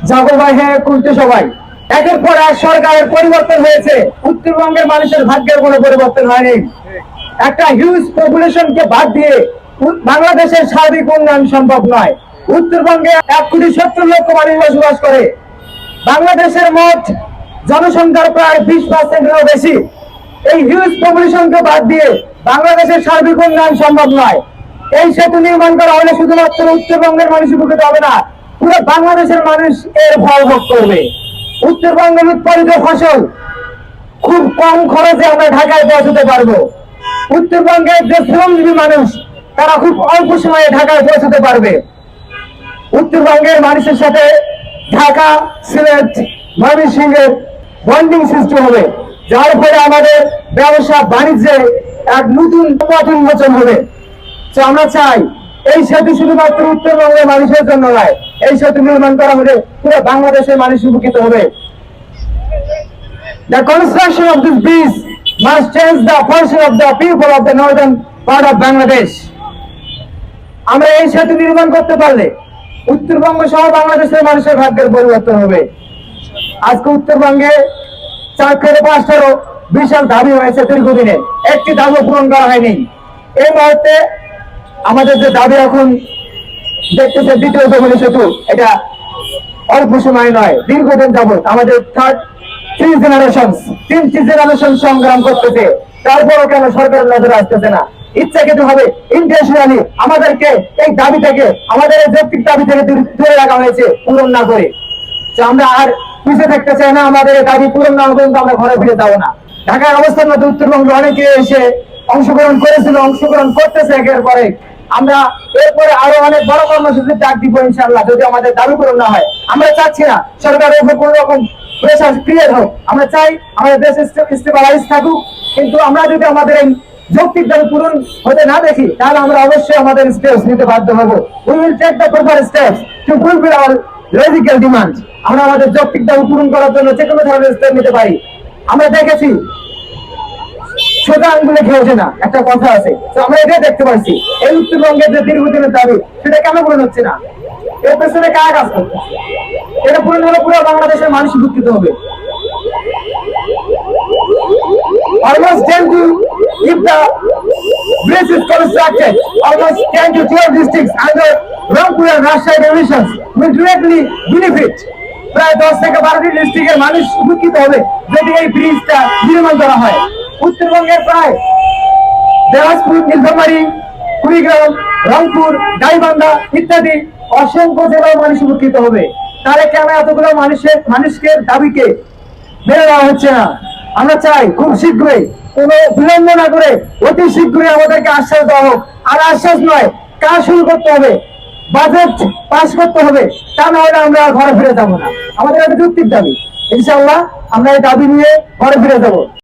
জাগো ভাই, হ্যাঁ কুলতে সবাই। একের পর এক সরকারের পরিবর্তন হয়েছে, উত্তরবঙ্গের মানুষের ভাগ্যের কোনো পরিবর্তন হয়নি। একটা হিউজ পপুলেশনকে বাদ দিয়ে বাংলাদেশের সার্বিক উন্নয়ন সম্ভব নয়। উত্তরবঙ্গে 1,70,00,000 মানুষ বসবাস করে। বাংলাদেশের মোট জনসংখ্যার প্রায় 20%-এরও বেশি। এই হিউজ পপুলেশনকে বাদ দিয়ে বাংলাদেশের সার্বিক উন্নয়ন সম্ভব নয়। এই সেতু নির্মাণ করা হলে শুধুমাত্র উত্তরবঙ্গের মানুষ উপকৃত হবে না, পুরো বাংলাদেশের মানুষ এর ফল ভোগ করবে। উত্তরবঙ্গের উৎপাদিত ফসল খুব কম খরচে আমরা ঢাকায় পৌঁছতে পারবো। উত্তরবঙ্গের যে শ্রমজীবী মানুষ তারা খুব অল্প সময়ে ঢাকায় পৌঁছতে পারবে। উত্তরবঙ্গের মানুষের সাথে ঢাকা, সিলেট, ময়মনসিংহের বন্ডিং সৃষ্টি হবে, যার ফলে আমাদের ব্যবসা বাণিজ্যে এক নতুন পথ উন্মোচন হবে। তো আমরা চাই এই সেতু শুধুমাত্র উত্তরবঙ্গের মানুষের জন্য নয়, এই সেতু নির্মাণ করা হলে পুরো বাংলাদেশের মানুষ উপকৃত হবে। The construction of this bridge must change the portion of the people of the northern part of Bangladesh. আমরা এই সেতু নির্মাণ করতে পারলে উত্তরবঙ্গ সহ বাংলাদেশের মানুষের ভাগ্যের পরিবর্তন হবে। আজকে উত্তরবঙ্গে 4 থেকে 5টারও বিশাল দাবি হয়েছে দীর্ঘদিনে, একটি দাবি পূরণ করা হয়নি। এই মুহূর্তে আমাদের যে দাবি এখন দেখতেছে দ্বিতীয় দমনী সেতু, এটা অল্প সময় নয়, দীর্ঘদিন যাবত আমাদের তিন জেনারেশন সংগ্রাম করতেছে। তারপরও কেন সরকারের নজরে আসতেছে না? ইচ্ছাকৃত ভাবে ইন্টেনশনালি আমাদেরকে এই দাবি থেকে, আমাদের এই যৌক্তিক দাবি থেকে দূরে রাখা হয়েছে, পূরণ না করে। আমরা আর পিছিয়ে থাকতে চাই না, আমাদের এই দাবি পূরণ না পর্যন্ত আমরা ঘরে ফিরে যাবো না। ঢাকার অবস্থান মতো উত্তরবঙ্গে অনেকে এসে অংশগ্রহণ করেছিল, অংশগ্রহণ করতেছে একের পরে। আমরা এরপরে আরো অনেক বড় কর্মসূচির ডাক দিব ইনশাআল্লাহ, যদি আমাদের দাবি পূরণ না হয়। আমরা চাচ্ছি না সরকারের উপর কোন রকম প্রেসার ক্রিয়েট হোক, আমরা চাই আমাদের দেশ স্টেবিলাইজ থাকুক। কিন্তু আমরা যদি আমাদের এই যৌক্তিক দাবি পূরণ হতে না দেখি, তাহলে আমরা অবশ্যই আমাদের স্টেপস নিতে বাধ্য হবো। We will take the proper steps to fulfil our logical demand. আমরা আমাদের যৌক্তিক দাবি পূরণ করার জন্য যে কোনো ধরনের স্টেপ নিতে পারি। আমরা দেখেছি সোজা আঙ্গুলে খেয়েছে না, একটা কথা আছে। তো আমরা এটাই দেখতে পাচ্ছি, এই উত্তরবঙ্গের যে দীর্ঘদিনের দাবি সেটা কেন পূরণ হচ্ছে না? এর পেছনে কারা কাজ করছে? এটা পূরণ হলে পুরো বাংলাদেশের মানুষ উপকৃত হবে। Almost 10 to, if the bridge is constructed, almost 10 to 12 districts under Rangpur and Rajshahi divisions will directly benefit. প্রায় 10 থেকে 12টি ডিস্ট্রিক্টের মানুষ উপকৃত হবে যদি এই ব্রিজটা নির্মাণ করা হয়। উত্তরবঙ্গের প্রায় দিনাজপুর, নীলফামারী, কুড়িগ্রাম, রংপুর, গাইবান্ধা ইত্যাদি অসংখ্য জেলার মানুষ উপকৃত হবে। তাহলে কেন এতগুলো মানুষকে দাবিকে মেনে দেওয়া হচ্ছে না? আমরা চাই খুব শীঘ্রই, কোনো বিলম্ব না করে অতি শীঘ্রই আমাদেরকে আশ্বাস দেওয়া হোক। আর আশ্বাস নয়, কাজ শুরু করতে হবে, বাজেট পাস করতে হবে, তা না হলে আমরা ঘরে ফিরে যাবো না। আমাদের একটা যৌক্তিক দাবি, ইনশাআল্লাহ আমরা এই দাবি নিয়ে ঘরে ফিরে যাবো।